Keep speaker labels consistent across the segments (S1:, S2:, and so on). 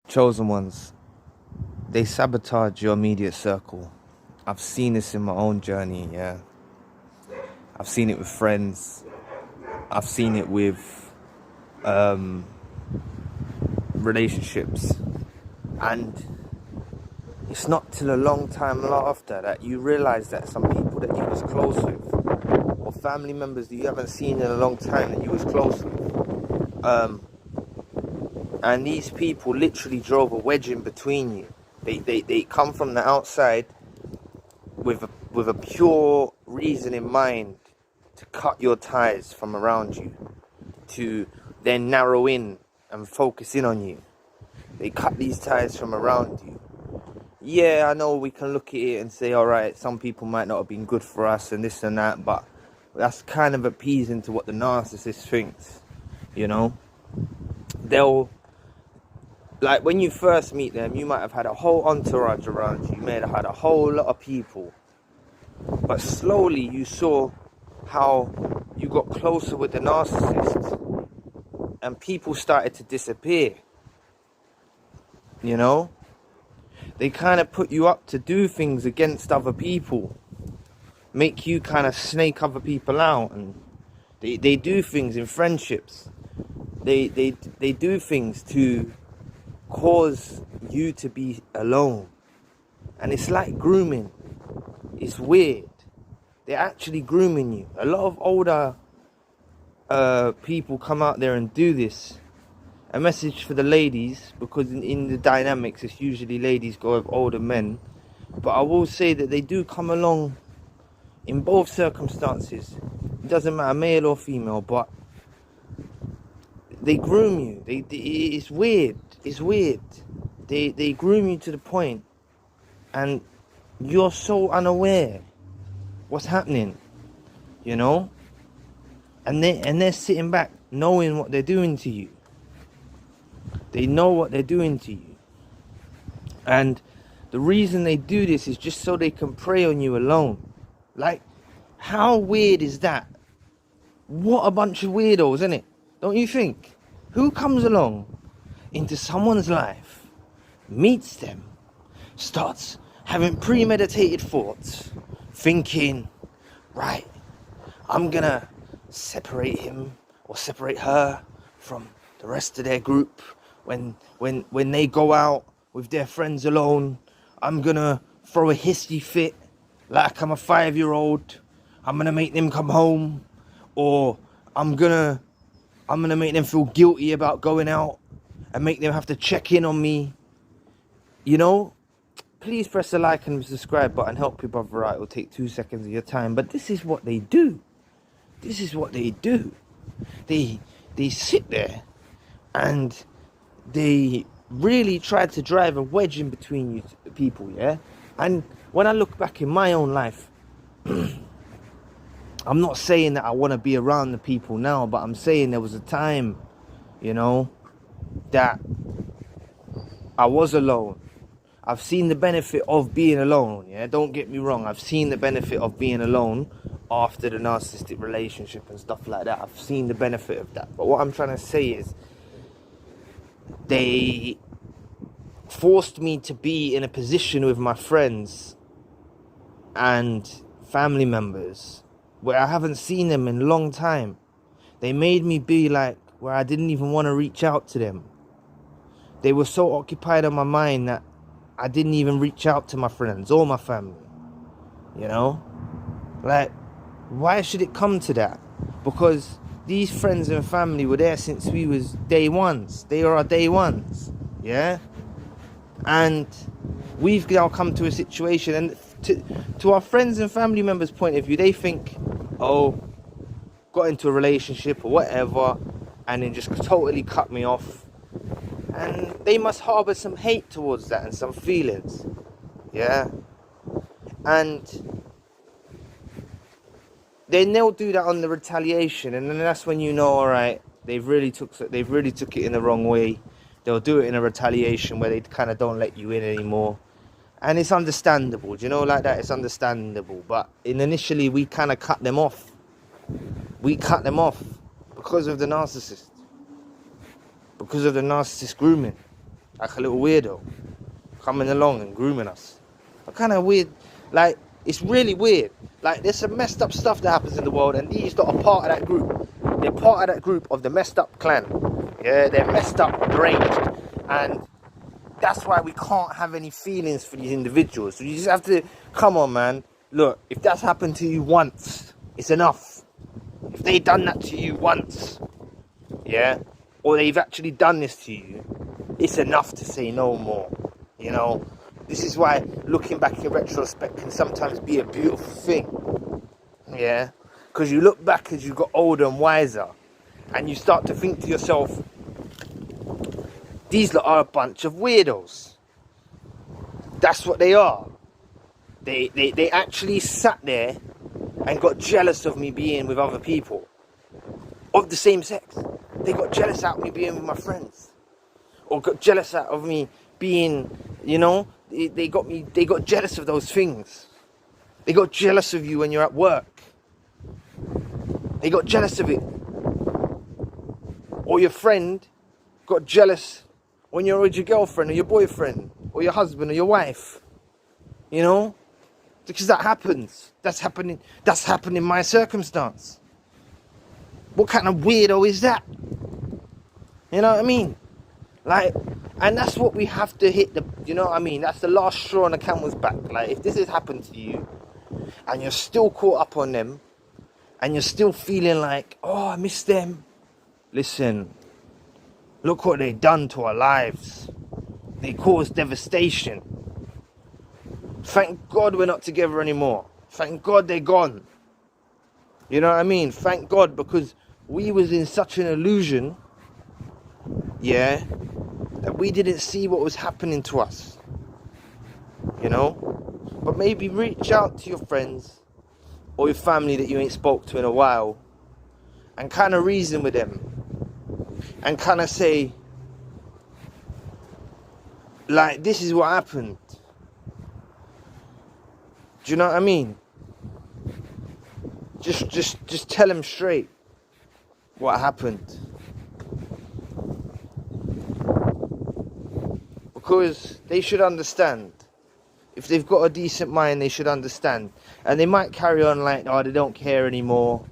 S1: Chosen ones, they sabotage your immediate circle. I've seen this in my own journey, yeah. I've seen it with friends. I've seen it with relationships. And it's not till a long time after that you realise that some people that you was close with, or family members that you haven't seen in a long time that you was close with, and these people literally drove a wedge in between you. They come from the outside with a pure reason in mind to cut your ties from around you, to then narrow in and focus in on you. They cut these ties from around you. Yeah, I know we can look at it and say, alright, some people might not have been good for us and this and that, but that's kind of appeasing to what the narcissist thinks, you know? They'll, like, when you first meet them, you might have had a whole entourage around you. You may have had a whole lot of people. But slowly you saw how you got closer with the narcissist and people started to disappear. You know? They kind of put you up to do things against other people. Make you kind of snake other people out. And they do things in friendships. They do things to cause you to be alone. And it's like grooming. It's weird. They're actually grooming you. A lot of older people come out there and do this. A message for the ladies, because in the dynamics it's usually ladies go with older men. But I will say that they do come along in both circumstances. It doesn't matter, male or female, but they groom you. It's weird. It's weird. They groom you to the point, and you're so unaware what's happening, you know? And they're sitting back knowing what they're doing to you. They know what they're doing to you. And the reason they do this is just so they can prey on you alone. Like, how weird is that? What a bunch of weirdos, isn't it? Don't you think? Who comes along into someone's life, meets them, starts having premeditated thoughts, thinking, right, I'm gonna separate him or separate her from the rest of their group. When they go out with their friends alone, I'm gonna throw a hissy fit like I'm a 5-year-old. I'm gonna make them come home, or I'm gonna make them feel guilty about going out and make them have to check in on me. You know, please press the like and subscribe button. Help your brother out. It will take 2 seconds of your time. But this is what they do. This is what they do. They sit there and they really try to drive a wedge in between you people, yeah? And when I look back in my own life, I'm not saying that I want to be around the people now, but I'm saying there was a time, you know, that I was alone. I've seen the benefit of being alone, yeah? Don't get me wrong. I've seen the benefit of being alone after the narcissistic relationship and stuff like that. I've seen the benefit of that. But what I'm trying to say is, they forced me to be in a position with my friends and family members where I haven't seen them in a long time. They made me be like where I didn't even want to reach out to them. They were so occupied on my mind that I didn't even reach out to my friends or my family. You know? Like, why should it come to that? Because these friends and family were there since we was day ones. They are our day ones. Yeah? And we've now come to a situation, and to our friends and family members' point of view, they think, oh, got into a relationship or whatever, and then just totally cut me off. And they must harbour some hate towards that and some feelings. Yeah? And then they'll do that on the retaliation, and then that's when you know, alright, they've really took it in the wrong way. They'll do it in a retaliation where they kind of don't let you in anymore. And it's understandable, do you know, like that, it's understandable. But initially we kind of cut them off. We cut them off because of the narcissist. Because of the narcissist grooming. like a little weirdo, coming along and grooming us. What kind of weird, like, it's really weird. Like, there's some messed up stuff that happens in the world, and these lot are part of that group. They're part of that group of the messed up clan. Yeah, they're messed up, deranged, and that's why we can't have any feelings for these individuals. So you just have to, come on, man. Look, if that's happened to you once, it's enough. If they done that to you once, yeah, or they've actually done this to you, it's enough to say no more. You know, this is why looking back in retrospect can sometimes be a beautiful thing. Yeah, because you look back as you got older and wiser, and you start to think to yourself, these lot are a bunch of weirdos. That's what they are. They actually sat there and got jealous of me being with other people of the same sex. They got jealous out of me being with my friends, or got jealous out of me being, you know, they got jealous of those things. They got jealous of you when you're at work. They got jealous of it. Or your friend got jealous when you're with your girlfriend or your boyfriend or your husband or your wife. You know? Because that happens. That's happening in my circumstance. What kind of weirdo is that? You know what I mean? Like, and that's what we have to hit the, you know what I mean? That's the last straw on the camel's back. Like, if this has happened to you and you're still caught up on them and you're still feeling like, oh, I miss them. Listen, look what they've done to our lives. They caused devastation. Thank God we're not together anymore. Thank God they're gone. You know what I mean? Thank God, because we was in such an illusion, yeah, that we didn't see what was happening to us. You know? But maybe reach out to your friends or your family that you ain't spoke to in a while and kind of reason with them and kind of say, like, this is what happened. Do you know what I mean? Just tell them straight what happened. Because they should understand. If they've got a decent mind, they should understand. And they might carry on like, oh, they don't care anymore.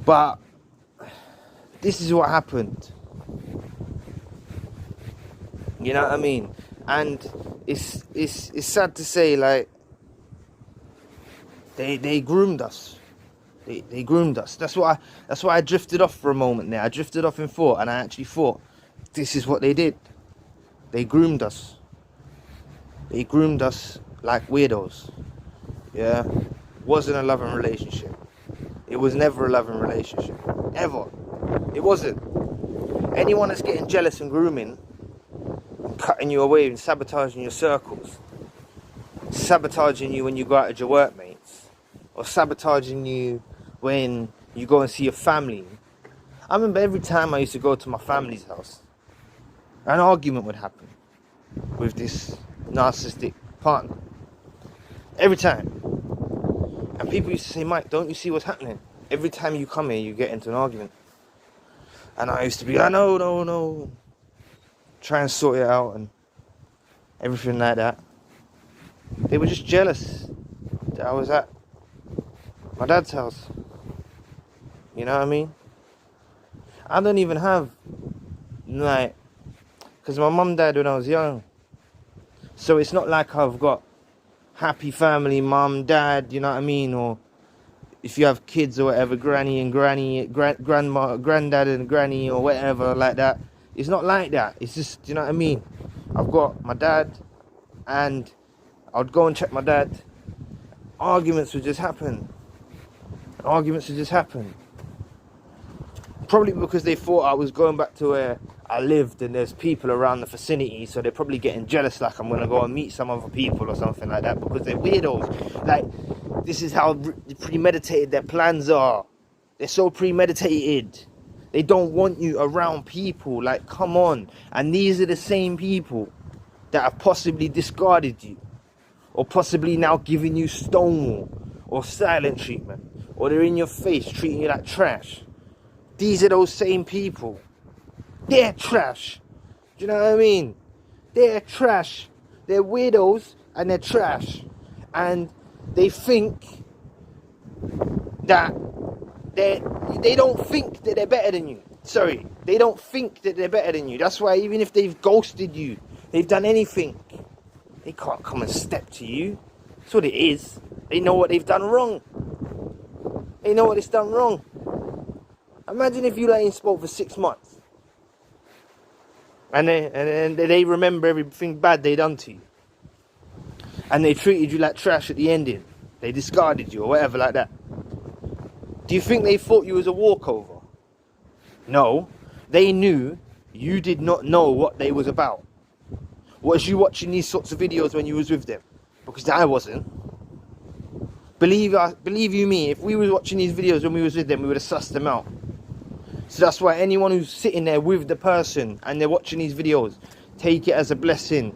S1: But this is what happened. You know what I mean? And it's sad to say, like, they groomed us. They groomed us. That's why I drifted off for a moment there. I drifted off in thought, and I actually thought, this is what they did. They groomed us. They groomed us like weirdos. Yeah? Wasn't a loving relationship. It was never a loving relationship. Ever. It wasn't. Anyone that's getting jealous and grooming, and cutting you away and sabotaging your circles, sabotaging you when you go out with your workmates, or sabotaging you when you go and see your family. I remember every time I used to go to my family's house, an argument would happen with this narcissistic partner. Every time. And people used to say, Mike, don't you see what's happening? Every time you come here, you get into an argument. And I used to be, no. Try and sort it out and everything like that. They were just jealous that I was at my dad's house. You know what I mean? I don't even have, like, because my mum died when I was young. So it's not like I've got happy family, mum, dad, you know what I mean? Or if you have kids or whatever, granny and granny, grandma, granddad and granny or whatever like that. It's not like that. It's just, you know what I mean? I've got my dad, and I'd go and check my dad. Arguments would just happen. Probably because they thought I was going back to where I lived and there's people around the vicinity, so they're probably getting jealous like I'm going to go and meet some other people or something like that, because they're weirdos. Like, this is how premeditated their plans are. They're so premeditated. They don't want you around people. Like, come on. And these are the same people that have possibly discarded you, or possibly now giving you stonewall or silent treatment, or they're in your face treating you like trash. These are those same people. They're trash. Do you know what I mean? They're trash. They're weirdos and they're trash. And they think that they don't think that they're better than you. Sorry, they don't think that they're better than you. That's why even if they've ghosted you, they've done anything, they can't come and step to you. That's what it is. They know what they've done wrong. They know what it's done wrong. Imagine if you ain't spoke for 6 months. And they remember everything bad they done to you. And they treated you like trash at the ending. They discarded you or whatever like that. Do you think they thought you was a walkover? No. They knew you did not know what they was about. Was you watching these sorts of videos when you was with them? Because I wasn't. Believe you me, if we was watching these videos when we was with them, we would have sussed them out. So that's why anyone who's sitting there with the person and they're watching these videos, take it as a blessing.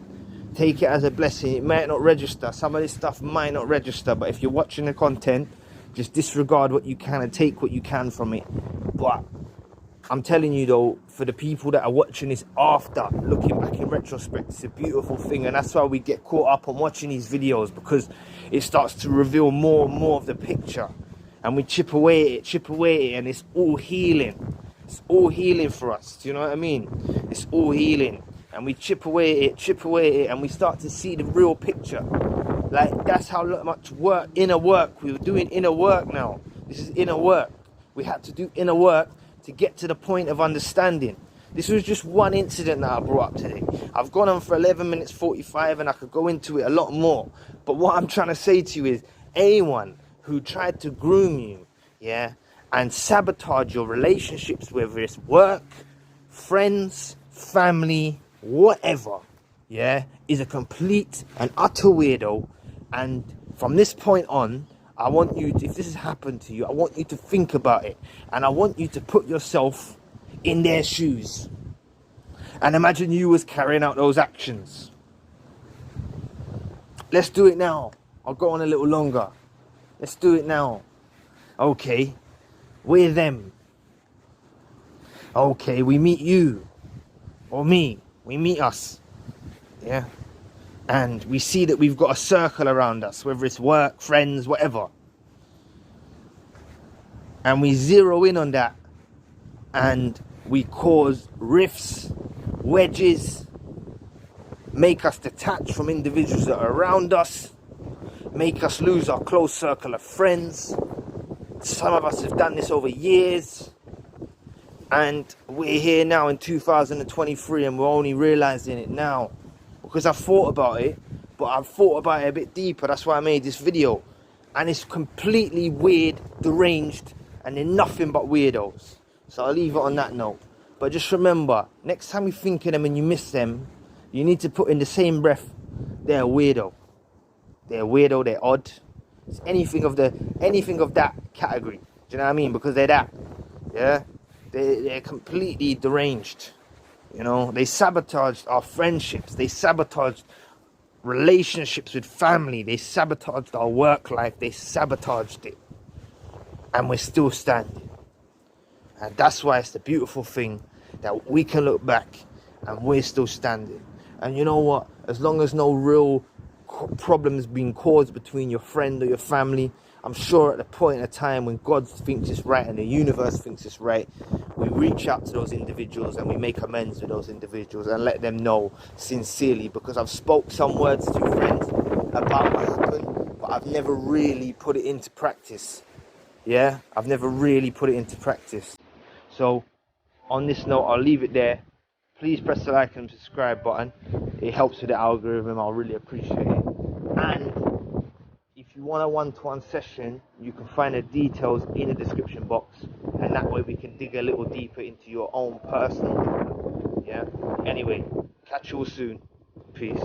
S1: Take it as a blessing. It might not register. Some of this stuff might not register. But if you're watching the content, just disregard what you can and take what you can from it. But I'm telling you though, for the people that are watching this after, looking back in retrospect, it's a beautiful thing. And that's why we get caught up on watching these videos, because it starts to reveal more and more of the picture. And we chip away at it, and it's all healing. It's all healing for us. Do you know what I mean? It's all healing. And we chip away at it, and we start to see the real picture. Like, that's how much work, inner work, we were doing inner work now. This is inner work. We had to do inner work to get to the point of understanding. This was just one incident that I brought up today. I've gone on for 11 minutes 45 and I could go into it a lot more. But what I'm trying to say to you is, anyone who tried to groom you, yeah, and sabotage your relationships, whether it's work, friends, family, whatever, yeah, is a complete and utter weirdo. And from this point on, I want you to, if this has happened to you, I want you to think about it. And I want you to put yourself in their shoes. And imagine you was carrying out those actions. Let's do it now. I'll go on a little longer. Let's do it now. Okay, we're them. Okay, we meet you. Or me. We meet us. Yeah. And we see that we've got a circle around us, whether it's work, friends, whatever. And we zero in on that. And we cause rifts, wedges, make us detach from individuals that are around us, make us lose our close circle of friends. Some of us have done this over years. And we're here now in 2023 and we're only realizing it now. Because I've thought about it, but I've thought about it a bit deeper. That's why I made this video. And it's completely weird, deranged, and they're nothing but weirdos. So I'll leave it on that note. But just remember, next time you think of them and you miss them, you need to put in the same breath, they're a weirdo. They're a weirdo, they're odd. It's anything of that category. Do you know what I mean? Because they're that. Yeah? They're completely deranged. You know, they sabotaged our friendships. They sabotaged relationships with family. They sabotaged our work life. They sabotaged it. And we're still standing. And that's why it's the beautiful thing that we can look back and we're still standing. And you know what? As long as no real problems being caused between your friend or your family, I'm sure at the point in time when God thinks it's right and the universe thinks it's right, we reach out to those individuals and we make amends with those individuals and let them know sincerely, because I've spoke some words to friends about what happened, but I've never really put it into practice. Yeah, I've never really put it into practice. So on this note, I'll leave it there. Please press the like and subscribe button. It helps with the algorithm. I'll really appreciate it. And if you want a one-to-one session, you can find the details in the description box, and that way we can dig a little deeper into your own personal. Yeah. Anyway, catch you all soon. Peace.